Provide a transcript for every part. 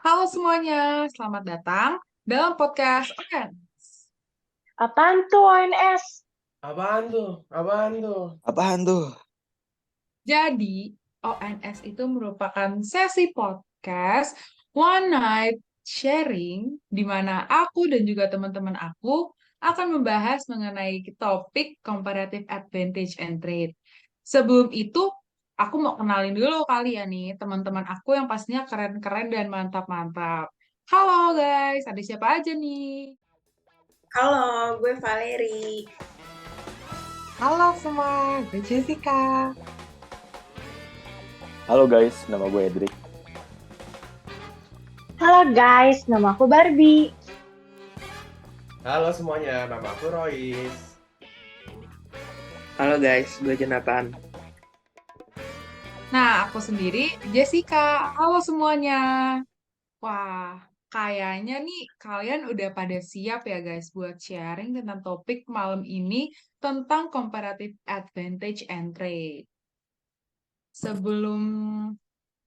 Halo semuanya, selamat datang dalam podcast ONS. Apaan tuh ONS? Apaan tuh? Apaan tuh? Apaan tuh? Jadi, ONS itu merupakan sesi podcast one night sharing di mana aku dan juga teman-teman aku akan membahas mengenai topik comparative advantage and trade. Sebelum itu, aku mau kenalin dulu kalian nih teman-teman aku yang pastinya keren-keren dan mantap-mantap. Halo guys, ada siapa aja nih? Halo, gue Valeri. Halo semua, gue Jessica. Halo guys, nama gue Edric. Halo guys, nama aku Barbie. Halo semuanya, nama aku Royce. Halo guys, gue Jonathan. Nah, aku sendiri Jessica. Halo semuanya. Wah, kayaknya nih kalian udah pada siap ya guys buat sharing tentang topik malam ini tentang comparative advantage and trade. Sebelum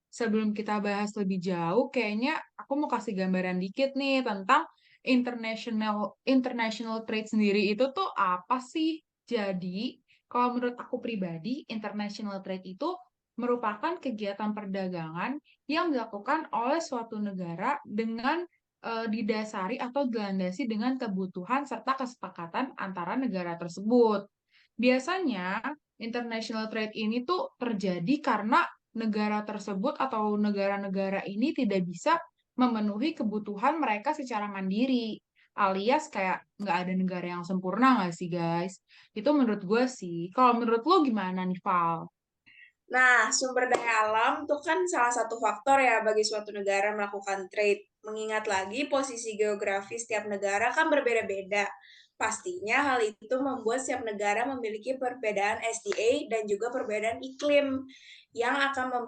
sebelum kita bahas lebih jauh, kayaknya aku mau kasih gambaran dikit nih tentang international international trade sendiri itu tuh apa sih? Jadi, kalau menurut aku pribadi, international trade itu merupakan kegiatan perdagangan yang dilakukan oleh suatu negara dengan didasari atau dilandasi dengan kebutuhan serta kesepakatan antara negara tersebut. Biasanya, international trade ini tuh terjadi karena negara tersebut atau negara-negara ini tidak bisa memenuhi kebutuhan mereka secara mandiri. Alias kayak nggak ada negara yang sempurna nggak sih guys? Itu menurut gue sih. Kalau menurut lo gimana nih Val? Nah, sumber daya alam itu kan salah satu faktor ya bagi suatu negara melakukan trade. Mengingat lagi posisi geografis setiap negara kan berbeda-beda. Pastinya hal itu membuat setiap negara memiliki perbedaan SDA dan juga perbedaan iklim yang akan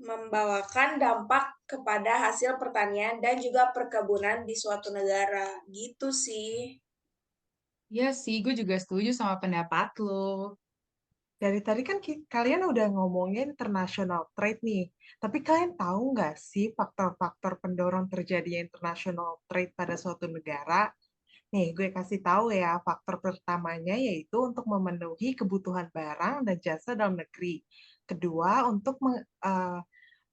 membawakan dampak kepada hasil pertanian dan juga perkebunan di suatu negara. Gitu sih. Ya sih, gue juga setuju sama pendapat lo. Dari tadi kan kalian udah ngomongin international trade nih, tapi kalian tahu nggak sih faktor-faktor pendorong terjadinya international trade pada suatu negara? Nih, gue kasih tahu ya, faktor pertamanya yaitu untuk memenuhi kebutuhan barang dan jasa dalam negeri. Kedua,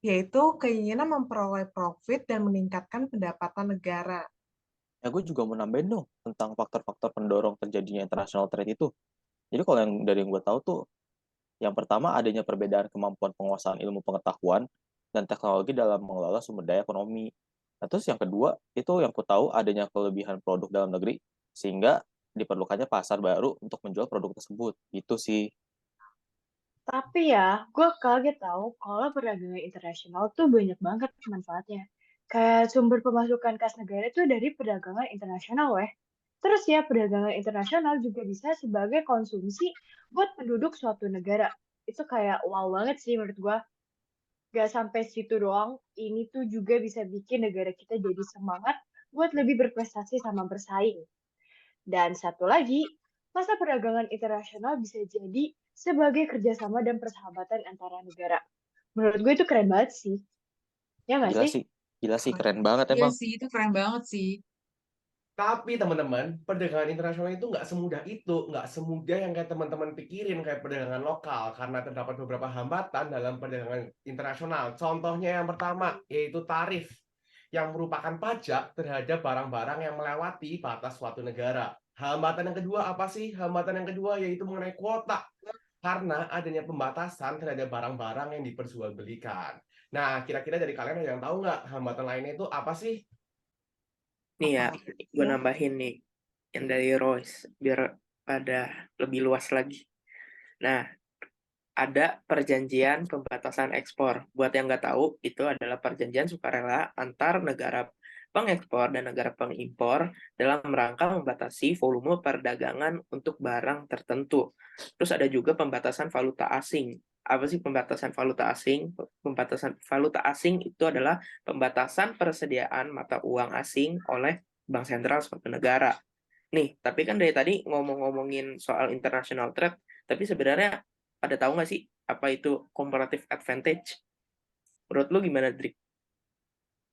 yaitu keinginan memperoleh profit dan meningkatkan pendapatan negara. Ya gue juga mau nambahin dong tentang faktor-faktor pendorong terjadinya international trade itu. Jadi kalau yang gue tahu tuh, yang pertama adanya perbedaan kemampuan penguasaan ilmu pengetahuan dan teknologi dalam mengelola sumber daya ekonomi. Nah, terus yang kedua, itu yang ku tahu adanya kelebihan produk dalam negeri, sehingga diperlukannya pasar baru untuk menjual produk tersebut. Gitu sih. Tapi ya, gue kaget tahu kalau perdagangan internasional tuh banyak banget manfaatnya. Kayak sumber pemasukan kas negara tuh dari perdagangan internasional, weh. Terus ya, perdagangan internasional juga bisa sebagai konsumsi buat penduduk suatu negara. Itu kayak wow banget sih menurut gue. Gak sampai situ doang, ini tuh juga bisa bikin negara kita jadi semangat buat lebih berprestasi sama bersaing. Dan satu lagi, masa perdagangan internasional bisa jadi sebagai kerjasama dan persahabatan antara negara. Menurut gue itu keren banget sih. Ya nggak Gila sih? sih. Gila sih, keren banget Iya emang. sih, itu keren banget sih. Tapi teman-teman, perdagangan internasional itu nggak semudah itu, nggak semudah yang kayak teman-teman pikirin kayak perdagangan lokal, karena terdapat beberapa hambatan dalam perdagangan internasional. Contohnya yang pertama, yaitu tarif, yang merupakan pajak terhadap barang-barang yang melewati batas suatu negara. Hambatan yang kedua apa sih? Hambatan yang kedua yaitu mengenai kuota, karena adanya pembatasan terhadap barang-barang yang diperjualbelikan. Nah, kira-kira dari kalian ada yang tahu nggak hambatan lainnya itu apa sih? Nih ya, Apa gue ya? nambahin nih yang dari Royce biar pada lebih luas lagi. Nah, ada perjanjian pembatasan ekspor. Buat yang nggak tahu, itu adalah perjanjian sukarela antar negara pengekspor dan negara pengimpor dalam rangka membatasi volume perdagangan untuk barang tertentu. Terus ada juga pembatasan valuta asing. Apa sih pembatasan valuta asing? Pembatasan valuta asing itu adalah pembatasan persediaan mata uang asing oleh bank sentral suatu negara. Nih, tapi kan dari tadi ngomong-ngomongin soal international trade, tapi sebenarnya pada tahu nggak sih apa itu comparative advantage? Menurut lu gimana, Drik?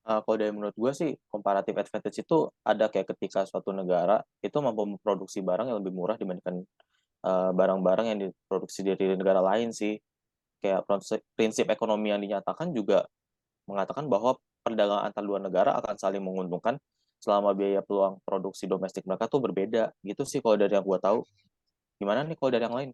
Kalau dari menurut gue sih, comparative advantage itu ada kayak ketika suatu negara itu mampu memproduksi barang yang lebih murah dibandingkan barang-barang yang diproduksi dari negara lain sih. Kayak prinsip ekonomi yang dinyatakan juga mengatakan bahwa perdagangan antar dua negara akan saling menguntungkan selama biaya peluang produksi domestik mereka tuh berbeda. Gitu sih kalau dari yang gue tahu. Gimana nih kalau dari yang lain?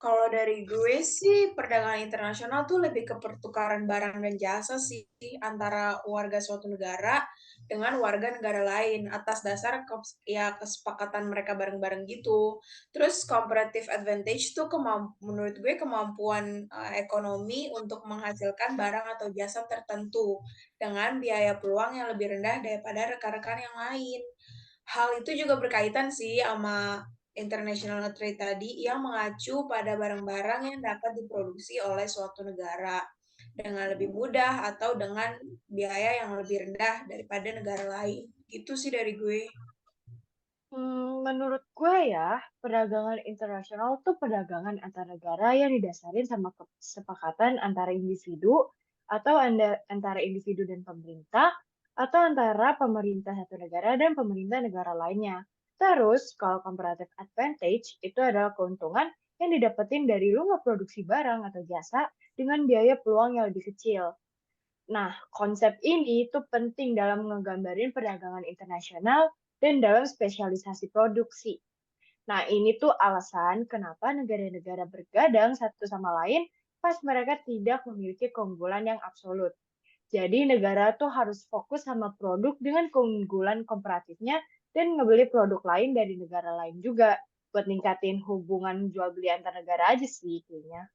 Kalau dari gue sih, perdagangan internasional tuh lebih ke pertukaran barang dan jasa sih antara warga suatu negara dengan warga negara lain atas dasar ya kesepakatan mereka bareng-bareng gitu. Terus comparative advantage tuh menurut gue kemampuan ekonomi untuk menghasilkan barang atau jasa tertentu dengan biaya peluang yang lebih rendah daripada rekan-rekan yang lain. Hal itu juga berkaitan sih sama international trade tadi yang mengacu pada barang-barang yang dapat diproduksi oleh suatu negara dengan lebih mudah atau dengan biaya yang lebih rendah daripada negara lain. Gitu sih dari gue. Menurut gue ya, perdagangan internasional tuh perdagangan antar negara yang didasarin sama kesepakatan antara individu atau antara individu dan pemerintah atau antara pemerintah satu negara dan pemerintah negara lainnya. Terus, kalau comparative advantage itu adalah keuntungan yang didapetin dari lu ngeproduksi barang atau jasa dengan biaya peluang yang lebih kecil. Nah, konsep ini tuh penting dalam ngegambarin perdagangan internasional dan dalam spesialisasi produksi. Nah, ini tuh alasan kenapa negara-negara bergadang satu sama lain pas mereka tidak memiliki keunggulan yang absolut. Jadi negara tuh harus fokus sama produk dengan keunggulan komparatifnya dan ngebeli produk lain dari negara lain juga buat ningkatin hubungan jual beli antar negara aja sih kayaknya.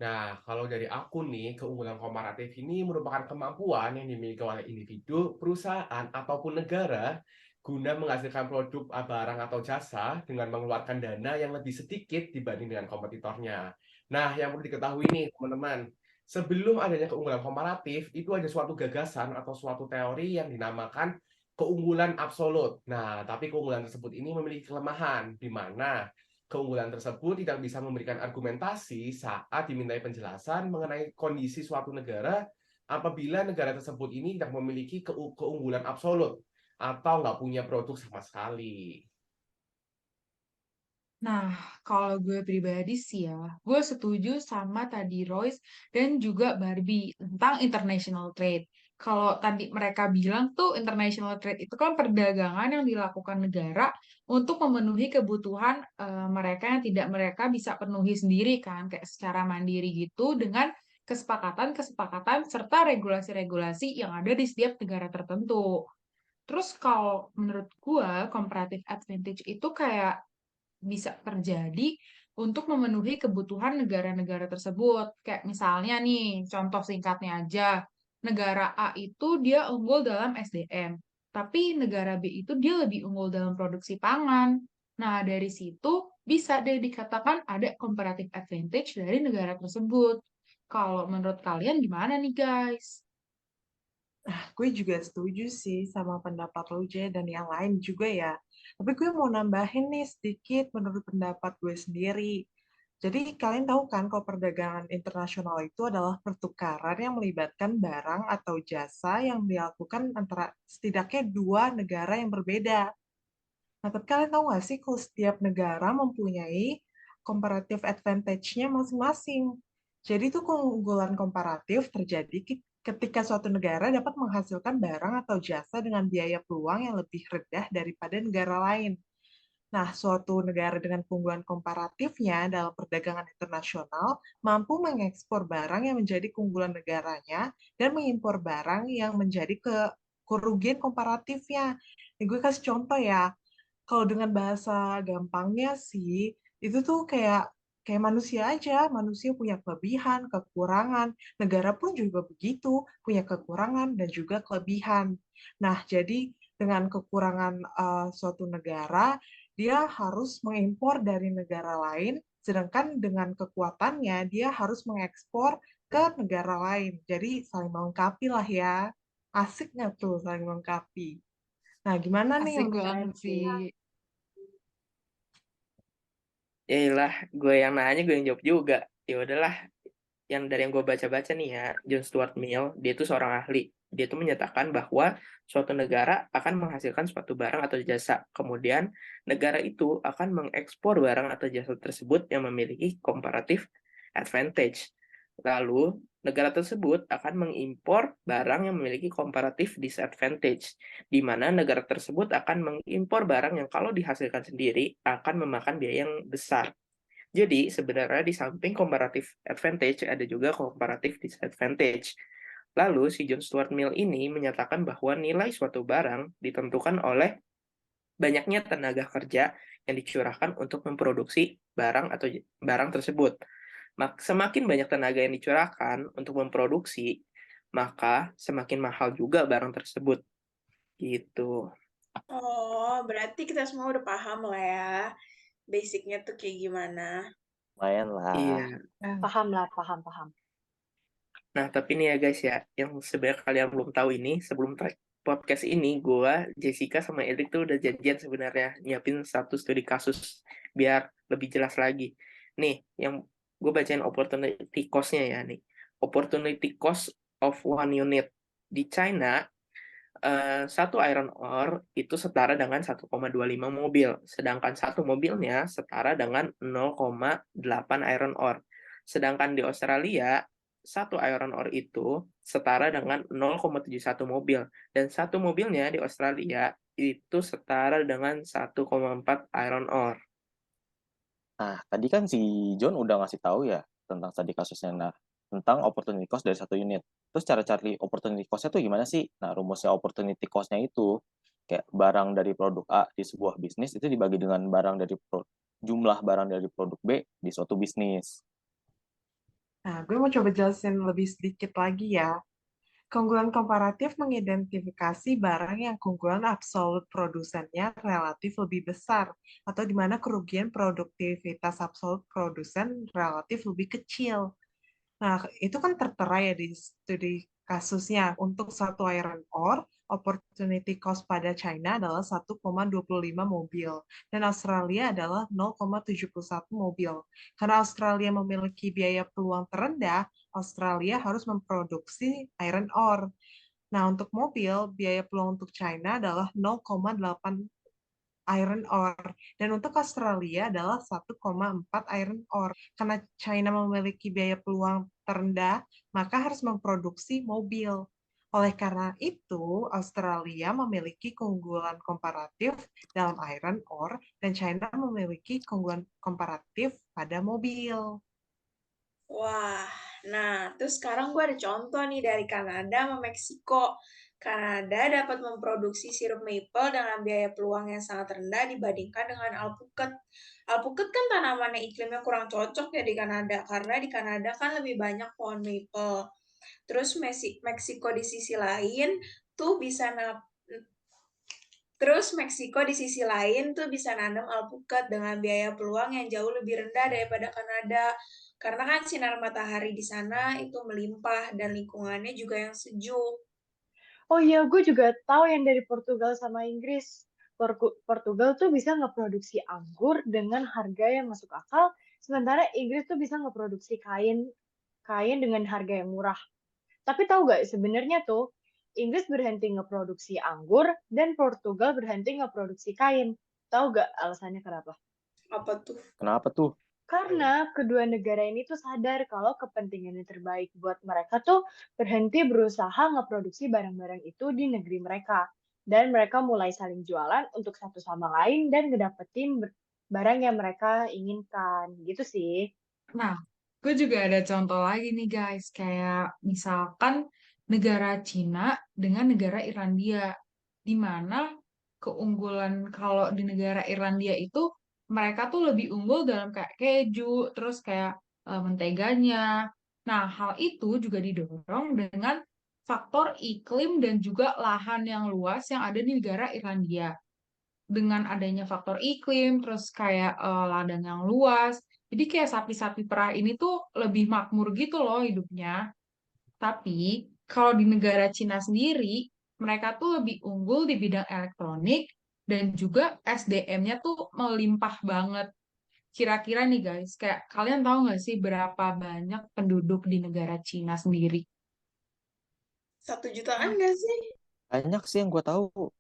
Nah, kalau dari aku nih, keunggulan komparatif ini merupakan kemampuan yang dimiliki oleh individu, perusahaan, ataupun negara guna menghasilkan produk, barang, atau jasa dengan mengeluarkan dana yang lebih sedikit dibanding dengan kompetitornya. Nah, yang perlu diketahui nih, teman-teman, sebelum adanya keunggulan komparatif, itu ada suatu gagasan atau suatu teori yang dinamakan keunggulan absolut. Nah, tapi keunggulan tersebut ini memiliki kelemahan, di mana keunggulan tersebut tidak bisa memberikan argumentasi saat dimintai penjelasan mengenai kondisi suatu negara apabila negara tersebut ini tidak memiliki keunggulan absolut atau nggak punya produk sama sekali. Nah, kalau gue pribadi sih ya, gue setuju sama tadi Royce dan juga Barbie tentang international trade. Kalau tadi mereka bilang tuh international trade itu kan perdagangan yang dilakukan negara untuk memenuhi kebutuhan mereka yang tidak mereka bisa penuhi sendiri kan, kayak secara mandiri gitu dengan kesepakatan-kesepakatan serta regulasi-regulasi yang ada di setiap negara tertentu. Terus kalau menurut gue comparative advantage itu kayak bisa terjadi untuk memenuhi kebutuhan negara-negara tersebut. Kayak misalnya nih, contoh singkatnya aja, negara A itu dia unggul dalam SDM, tapi negara B itu dia lebih unggul dalam produksi pangan. Nah, dari situ bisa deh dikatakan ada comparative advantage dari negara tersebut. Kalau menurut kalian gimana nih, guys? Gue juga setuju sih sama pendapat lo, Jay, dan yang lain juga ya. Tapi gue mau nambahin nih sedikit menurut pendapat gue sendiri. Jadi kalian tahu kan kalau perdagangan internasional itu adalah pertukaran yang melibatkan barang atau jasa yang dilakukan antara setidaknya dua negara yang berbeda. Nah, tapi kalian tahu nggak sih kalau setiap negara mempunyai comparative advantage-nya masing-masing. Jadi itu keunggulan komparatif terjadi ketika suatu negara dapat menghasilkan barang atau jasa dengan biaya peluang yang lebih rendah daripada negara lain. Nah, suatu negara dengan keunggulan komparatifnya dalam perdagangan internasional mampu mengekspor barang yang menjadi keunggulan negaranya dan mengimpor barang yang menjadi kerugian komparatifnya. Nih, gue kasih contoh ya, kalau dengan bahasa gampangnya sih, itu tuh kayak kayak manusia aja, manusia punya kelebihan, kekurangan, negara pun juga begitu, punya kekurangan dan juga kelebihan. Nah, jadi dengan kekurangan suatu negara, dia harus mengimpor dari negara lain, sedangkan dengan kekuatannya dia harus mengekspor ke negara lain. Jadi saling melengkapi lah ya. Asik nggak tuh saling melengkapi? Nah, gimana nih Asik menurut banget Keren lu? sih. sih. Yaelah, gue yang nanya, gue yang jawab juga. Ya udahlah, yang gue baca-baca nih ya, John Stuart Mill, dia itu seorang ahli. Dia itu menyatakan bahwa suatu negara akan menghasilkan suatu barang atau jasa. Kemudian negara itu akan mengekspor barang atau jasa tersebut yang memiliki comparative advantage. Lalu negara tersebut akan mengimpor barang yang memiliki comparative disadvantage, di mana negara tersebut akan mengimpor barang yang kalau dihasilkan sendiri akan memakan biaya yang besar. Jadi sebenarnya di samping comparative advantage ada juga comparative disadvantage. Lalu si John Stuart Mill ini menyatakan bahwa nilai suatu barang ditentukan oleh banyaknya tenaga kerja yang dicurahkan untuk memproduksi barang atau barang tersebut. Semakin banyak tenaga yang dicurahkan untuk memproduksi, maka semakin mahal juga barang tersebut. Gitu. Oh, berarti kita semua udah paham lah ya. Basicnya tuh kayak gimana. Lumayan lah. Iya. Nah, Paham lah, paham. Nah, tapi nih ya guys ya, yang sebenarnya kalian belum tahu ini, sebelum podcast ini, gue, Jessica, sama Erik tuh udah janjian sebenarnya nyiapin satu studi kasus biar lebih jelas lagi. Nih, yang gue bacain opportunity cost-nya ya nih. Opportunity cost of one unit. Di China, satu iron ore itu setara dengan 1,25 mobil, sedangkan satu mobilnya setara dengan 0,8 iron ore. Sedangkan di Australia, satu iron ore itu setara dengan 0,71 mobil, dan satu mobilnya di Australia itu setara dengan 1,4 iron ore. Nah, tadi kan si John udah ngasih tahu ya tentang tadi kasusnya. Nah, tentang opportunity cost dari satu unit. Terus cara cari opportunity cost-nya tuh gimana sih? Nah, rumusnya opportunity cost-nya itu kayak barang dari produk A di sebuah bisnis itu dibagi dengan jumlah barang dari produk B di suatu bisnis. Nah, gue mau coba jelasin lebih sedikit lagi ya. Keunggulan komparatif mengidentifikasi barang yang keunggulan absolut produsennya relatif lebih besar, atau di mana kerugian produktivitas absolut produsen relatif lebih kecil. Nah, itu kan tertera ya di studi kasusnya. Untuk satu iron ore, opportunity cost pada China adalah 1,25 mobil, dan Australia adalah 0,71 mobil. Karena Australia memiliki biaya peluang terendah, Australia harus memproduksi iron ore. Nah, untuk mobil, biaya peluang untuk China adalah 0,8 iron ore, dan untuk Australia adalah 1,4 iron ore. Karena China memiliki biaya peluang terendah, maka harus memproduksi mobil. Oleh karena itu, Australia memiliki keunggulan komparatif dalam iron ore, dan China memiliki keunggulan komparatif pada mobil. Wah, nah terus sekarang gue ada contoh nih dari Kanada sama Meksiko. Kanada dapat memproduksi sirup maple dengan biaya peluang yang sangat rendah dibandingkan dengan alpukat. Alpukat kan tanamannya iklimnya kurang cocok ya di Kanada, karena di Kanada kan lebih banyak pohon maple. Terus Meksiko di sisi lain tuh bisa nanam alpukat dengan biaya peluang yang jauh lebih rendah daripada Kanada. Karena kan sinar matahari di sana itu melimpah dan lingkungannya juga yang sejuk. Oh iya, gue juga tahu yang dari Portugal sama Inggris. Portugal tuh bisa ngeproduksi anggur dengan harga yang masuk akal, sementara Inggris tuh bisa ngeproduksi kain dengan harga yang murah. Tapi tahu gak sebenarnya tuh Inggris berhenti ngeproduksi anggur dan Portugal berhenti ngeproduksi kain. Tahu gak alasannya kenapa? Apa tuh? Kenapa tuh? Karena kedua negara ini tuh sadar kalau kepentingan yang terbaik buat mereka tuh berhenti berusaha ngeproduksi barang-barang itu di negeri mereka. Dan mereka mulai saling jualan untuk satu sama lain dan ngedapetin barang yang mereka inginkan. Gitu sih. Nah, gue juga ada contoh lagi nih guys, kayak misalkan negara Cina dengan negara Irlandia, di mana keunggulan kalau di negara Irlandia itu mereka tuh lebih unggul dalam kayak keju, terus kayak menteganya. Nah, hal itu juga didorong dengan faktor iklim dan juga lahan yang luas yang ada di negara Irlandia. Dengan adanya faktor iklim, terus kayak ladang yang luas, jadi kayak sapi-sapi perah ini tuh lebih makmur gitu loh hidupnya. Tapi kalau di negara Cina sendiri, mereka tuh lebih unggul di bidang elektronik dan juga SDM-nya tuh melimpah banget. Kira-kira nih guys, kayak kalian tahu nggak sih berapa banyak penduduk di negara Cina sendiri? 1 jutaan nggak sih? Banyak sih yang gue tahu.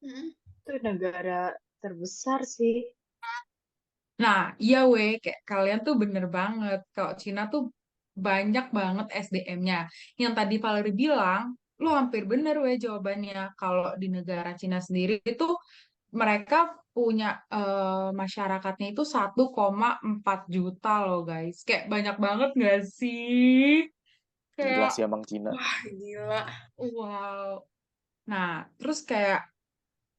Mm. Itu negara terbesar sih. Nah, iya weh, kayak kalian tuh bener banget. Kalau Cina tuh banyak banget SDM-nya. Yang tadi Valerie bilang, lu hampir bener weh jawabannya. Kalau di negara Cina sendiri itu mereka punya masyarakatnya itu 1,4 juta loh guys. Kayak banyak banget gak sih? Gila Kayak sih emang Cina. Wah, gila. wow. Nah, terus kayak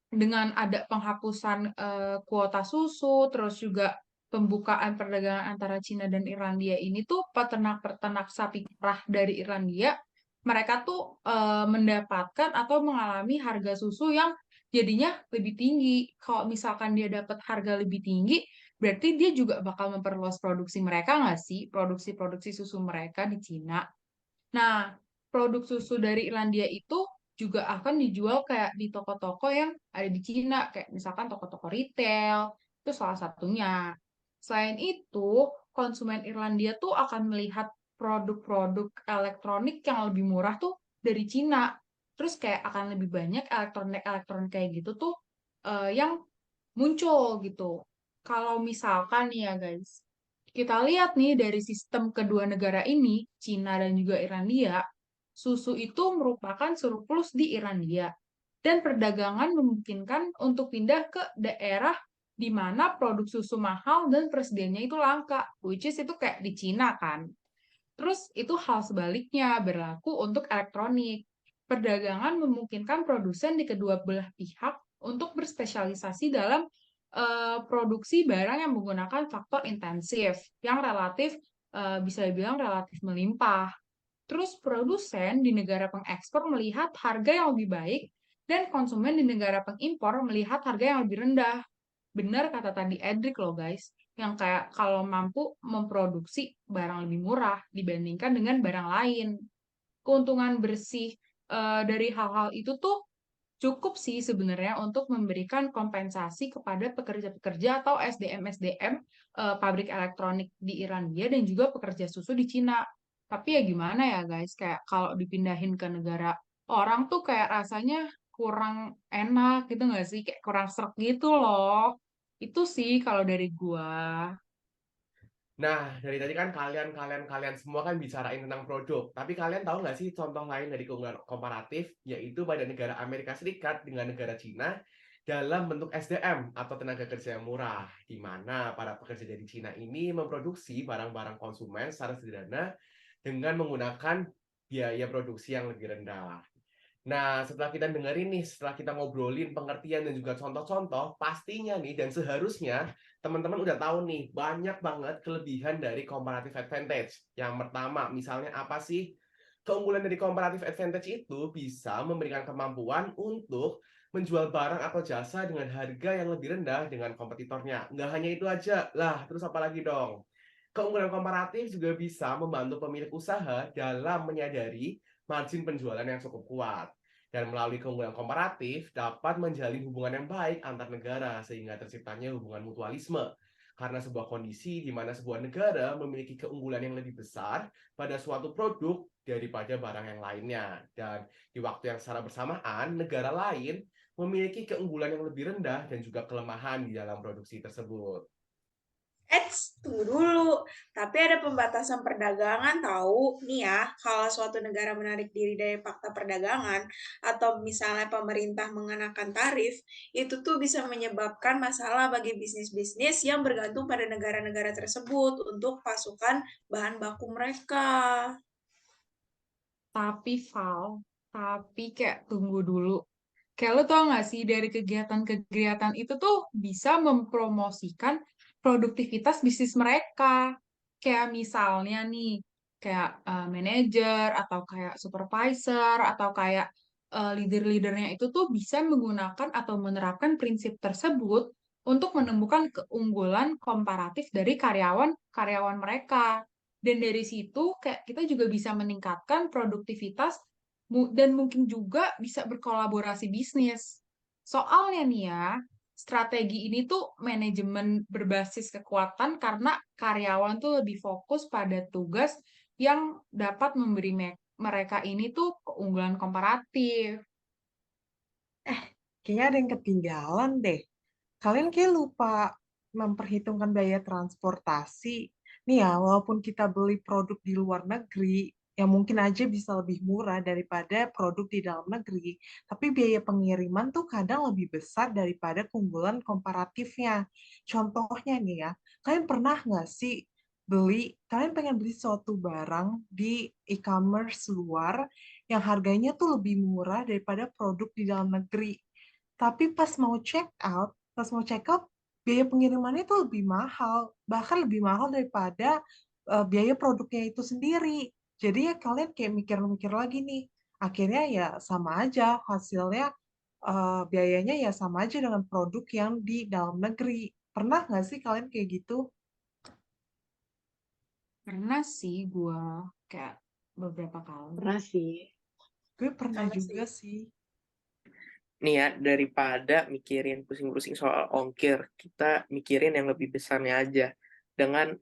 dengan ada penghapusan kuota susu, terus juga pembukaan perdagangan antara Cina dan Irlandia ini tuh peternak-peternak sapi perah dari Irlandia, mereka tuh mendapatkan atau mengalami harga susu yang jadinya lebih tinggi. Kalau misalkan dia dapat harga lebih tinggi, berarti dia juga bakal memperluas produksi mereka nggak sih? Produksi-produksi susu mereka di Cina. Nah, produk susu dari Irlandia itu juga akan dijual kayak di toko-toko yang ada di Cina, kayak misalkan toko-toko retail, itu salah satunya. Selain itu, konsumen Irlandia tuh akan melihat produk-produk elektronik yang lebih murah tuh dari Cina. Terus kayak akan lebih banyak elektronik-elektronik kayak gitu tuh yang muncul gitu. Kalau misalkan nih ya guys, kita lihat nih dari sistem kedua negara ini, Cina dan juga Irlandia, susu itu merupakan surplus di Irlandia. Dan perdagangan memungkinkan untuk pindah ke daerah di mana produk susu mahal dan persediaannya itu langka, which is itu kayak di Cina kan. Terus itu hal sebaliknya berlaku untuk elektronik. Perdagangan memungkinkan produsen di kedua belah pihak untuk berspesialisasi dalam produksi barang yang menggunakan faktor intensif yang relatif bisa dibilang relatif melimpah. Terus produsen di negara pengekspor melihat harga yang lebih baik dan konsumen di negara pengimpor melihat harga yang lebih rendah. Benar kata tadi Edric loh guys, yang kayak kalau mampu memproduksi barang lebih murah dibandingkan dengan barang lain. Keuntungan bersih dari hal-hal itu tuh cukup sih sebenarnya untuk memberikan kompensasi kepada pekerja-pekerja atau SDM-SDM pabrik elektronik di Irlandia dan juga pekerja susu di Cina. Tapi ya gimana ya guys, kayak kalau dipindahin ke negara orang tuh kayak rasanya kurang enak gitu nggak sih? Kayak kurang srek gitu loh. Itu sih kalau dari gua. Nah, dari tadi kan kalian semua kan bicarain tentang produk. Tapi kalian tahu nggak sih contoh lain dari keunggulan komparatif, yaitu pada negara Amerika Serikat dengan negara Cina dalam bentuk SDM atau tenaga kerja yang murah, di mana para pekerja dari Cina ini memproduksi barang-barang konsumen secara sederhana dengan menggunakan biaya produksi yang lebih rendah. Nah, setelah kita dengerin nih, setelah kita ngobrolin pengertian dan juga contoh-contoh, pastinya nih dan seharusnya teman-teman udah tahu nih, banyak banget kelebihan dari comparative advantage. Yang pertama, misalnya apa sih? Keunggulan dari comparative advantage itu bisa memberikan kemampuan untuk menjual barang atau jasa dengan harga yang lebih rendah dengan kompetitornya. Nggak hanya itu aja, lah terus apa lagi dong? Keunggulan komparatif juga bisa membantu pemilik usaha dalam menyadari margin penjualan yang cukup kuat. Dan melalui keunggulan komparatif dapat menjalin hubungan yang baik antar negara sehingga terciptanya hubungan mutualisme. Karena sebuah kondisi di mana sebuah negara memiliki keunggulan yang lebih besar pada suatu produk daripada barang yang lainnya. Dan di waktu yang secara bersamaan, negara lain memiliki keunggulan yang lebih rendah dan juga kelemahan di dalam produksi tersebut. Tunggu dulu. Tapi ada pembatasan perdagangan tahu. Nih ya, kalau suatu negara menarik diri dari fakta perdagangan atau misalnya pemerintah mengenakan tarif, itu tuh bisa menyebabkan masalah bagi bisnis-bisnis yang bergantung pada negara-negara tersebut untuk pasukan bahan baku mereka. Tapi tapi kayak tunggu dulu. Kayak lo tau gak sih dari kegiatan-kegiatan itu tuh bisa mempromosikan produktivitas bisnis mereka. Kayak misalnya nih, kayak manajer atau kayak supervisor atau kayak leader-leadernya itu tuh bisa menggunakan atau menerapkan prinsip tersebut untuk menemukan keunggulan komparatif dari karyawan-karyawan mereka. Dan dari situ kayak kita juga bisa meningkatkan produktivitas dan mungkin juga bisa berkolaborasi bisnis. Soalnya nih ya, strategi ini tuh manajemen berbasis kekuatan karena karyawan tuh lebih fokus pada tugas yang dapat memberi mereka ini tuh keunggulan komparatif. Kayaknya ada yang ketinggalan deh. Kalian kayak lupa memperhitungkan biaya transportasi. Nih ya, walaupun kita beli produk di luar negeri, yang mungkin aja bisa lebih murah daripada produk di dalam negeri, tapi biaya pengiriman tuh kadang lebih besar daripada keunggulan komparatifnya. Contohnya nih ya, kalian pernah nggak sih kalian pengen beli suatu barang di e-commerce luar yang harganya tuh lebih murah daripada produk di dalam negeri. Tapi pas mau check out, biaya pengirimannya itu lebih mahal, bahkan lebih mahal daripada biaya produknya itu sendiri. Jadi ya kalian kayak mikir-mikir lagi nih. Akhirnya ya sama aja hasilnya, biayanya ya sama aja dengan produk yang di dalam negeri. Pernah nggak sih kalian kayak gitu? Pernah sih gue kayak beberapa kali. Pernah sih. Gue pernah Sama juga sih. sih. Nih ya, daripada mikirin pusing-pusing soal ongkir, kita mikirin yang lebih besarnya aja. Dengan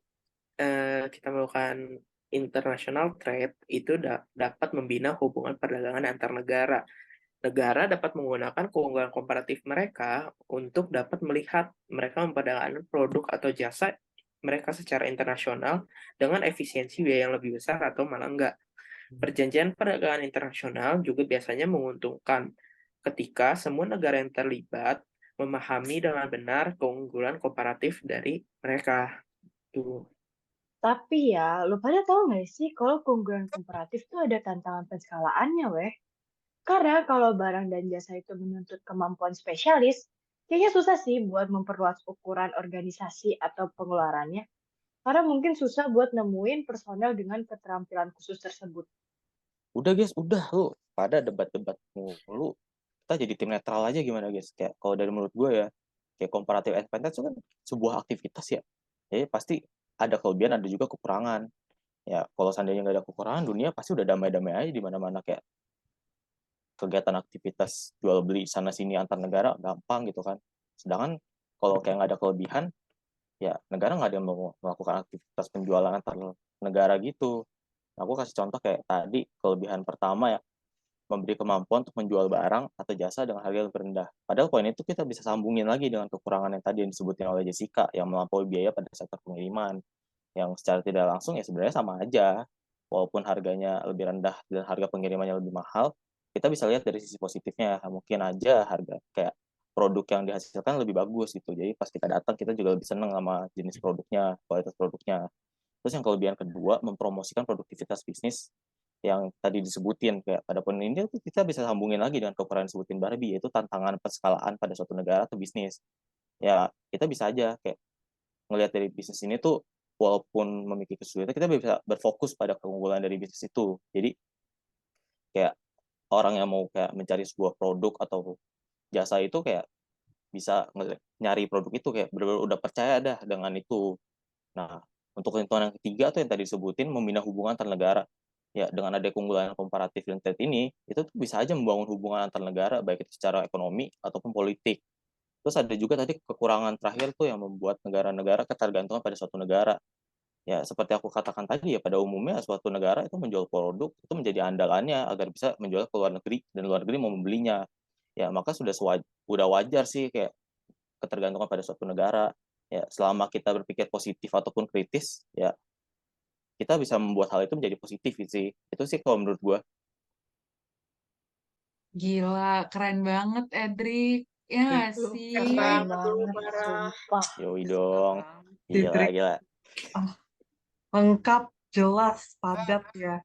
kita melakukan international trade, itu dapat membina hubungan perdagangan antar negara. Negara dapat menggunakan keunggulan komparatif mereka untuk dapat melihat mereka memperdagangkan produk atau jasa mereka secara internasional dengan efisiensi biaya yang lebih besar atau malah enggak. Perjanjian perdagangan internasional juga biasanya menguntungkan ketika semua negara yang terlibat memahami dengan benar keunggulan komparatif dari mereka. Tuh. Tapi ya, lo pada tahu nggak sih kalau keunggulan komparatif tuh ada tantangan penskalaannya, weh. Karena kalau barang dan jasa itu menuntut kemampuan spesialis, kayaknya susah sih buat memperluas ukuran organisasi atau pengeluarannya. Karena mungkin susah buat nemuin personel dengan keterampilan khusus tersebut. Udah guys, udah lu pada debat-debat mulu. Kita jadi tim netral aja gimana guys? Kayak kalau dari menurut gue ya, kayak comparative advantage itu kan sebuah aktivitas ya. Jadi pasti ada kelebihan, ada juga kekurangan. Ya kalau seandainya nggak ada kekurangan, dunia pasti udah damai-damai aja di mana-mana, kayak kegiatan aktivitas jual beli sana sini antar negara gampang gitu kan. Sedangkan kalau kayak nggak ada kelebihan, ya negara nggak ada yang mau melakukan aktivitas penjualan antar negara gitu. Aku kasih contoh kayak tadi, kelebihan pertama ya, memberi kemampuan untuk menjual barang atau jasa dengan harga yang rendah. Padahal poin itu kita bisa sambungin lagi dengan kekurangan yang tadi yang disebutin oleh Jessica, yang melampaui biaya pada sektor pengiriman, yang secara tidak langsung ya sebenarnya sama aja. Walaupun harganya lebih rendah dan harga pengirimannya lebih mahal, kita bisa lihat dari sisi positifnya. Mungkin aja harga kayak produk yang dihasilkan lebih bagus gitu. Jadi pas kita datang, kita juga lebih seneng sama jenis produknya, kualitas produknya. Terus yang kelebihan kedua, mempromosikan produktivitas bisnis yang tadi disebutin. Kayak pada poin ini kita bisa sambungin lagi dengan kekurangan disebutin Barbie, yaitu tantangan perskalaan pada suatu negara atau bisnis. Ya kita bisa aja kayak ngelihat dari bisnis ini tuh, walaupun memiliki kesulitan, kita bisa berfokus pada keunggulan dari bisnis itu. Jadi kayak orang yang mau kayak mencari sebuah produk atau jasa itu kayak bisa nyari produk itu kayak benar-benar udah percaya dah dengan itu. Nah, untuk keuntungan yang ketiga tuh yang tadi disebutin, membina hubungan antar negara. Ya, dengan ada keunggulan komparatif dan trade ini, itu tuh bisa aja membangun hubungan antar negara, baik itu secara ekonomi ataupun politik. Terus ada juga tadi kekurangan terakhir tuh yang membuat negara-negara ketergantungan pada suatu negara. Ya, seperti aku katakan tadi ya, pada umumnya suatu negara itu menjual produk, itu menjadi andalannya agar bisa menjual ke luar negeri, dan luar negeri mau membelinya. Ya, maka udah wajar sih kayak ketergantungan pada suatu negara. Ya, selama kita berpikir positif ataupun kritis, ya kita bisa membuat hal itu menjadi positif sih. Itu sih kalau menurut gue. Gila, keren banget Edric. Ya nggak Lu sih? keren Betul, banget, parah. sumpah. Yoi Suka dong. banget. Gila, Didrik. gila. Ah, lengkap, jelas, padat ya.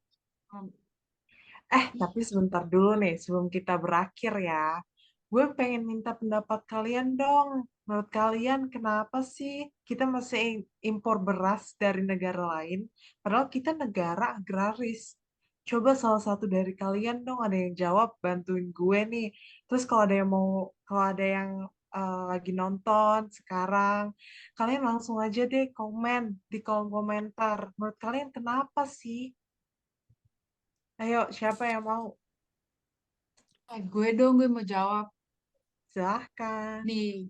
Tapi sebentar dulu nih, sebelum kita berakhir ya. Gue pengen minta pendapat kalian dong. Menurut kalian, kenapa sih kita masih impor beras dari negara lain, padahal kita negara agraris? Coba salah satu dari kalian dong, ada yang jawab, bantuin gue nih. Terus kalau ada yang lagi nonton sekarang, kalian langsung aja deh komen di kolom komentar. Menurut kalian kenapa sih? Ayo, siapa yang mau? Gue dong, gue mau jawab. Silahkan. Nih,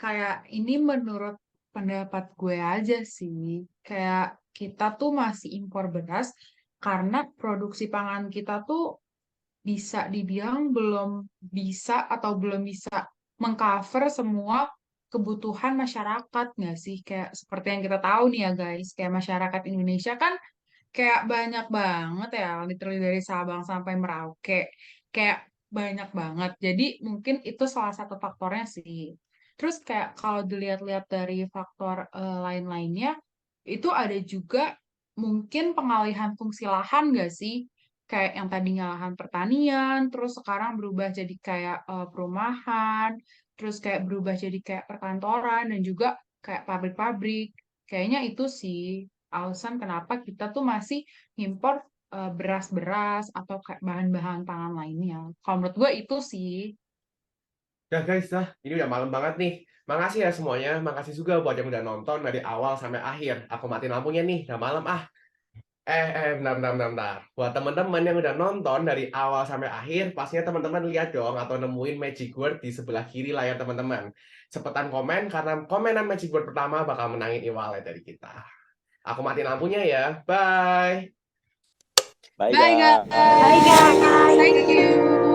kayak ini menurut pendapat gue aja sih. Kayak kita tuh masih impor beras karena produksi pangan kita tuh bisa dibilang belum bisa atau belum bisa mengcover semua kebutuhan masyarakat nggak sih? Kayak seperti yang kita tahu nih ya guys, kayak masyarakat Indonesia kan kayak banyak banget ya, literally dari Sabang sampai Merauke. Kayak banyak banget. Jadi mungkin itu salah satu faktornya sih. Terus kayak kalau dilihat-lihat dari faktor lain-lainnya, itu ada juga mungkin pengalihan fungsi lahan nggak sih? Kayak yang tadinya lahan pertanian, terus sekarang berubah jadi kayak perumahan, terus kayak berubah jadi kayak perkantoran dan juga kayak pabrik-pabrik. Kayaknya itu sih alasan kenapa kita tuh masih impor beras-beras atau kayak bahan-bahan pangan lainnya. Kalau menurut gue itu sih. Ya guys, ini udah malam banget nih. Makasih ya semuanya, makasih juga buat yang udah nonton dari awal sampai akhir. Aku matiin lampunya nih, udah malam ah. Bentar. Buat teman-teman yang udah nonton dari awal sampai akhir, pastinya teman-teman lihat dong atau nemuin magic word di sebelah kiri layar teman-teman. Cepetan komen, karena komenan magic word pertama bakal menangin e-wallet dari kita. Aku matiin lampunya ya. Bye! Bye Bye guys. guys. Thank you.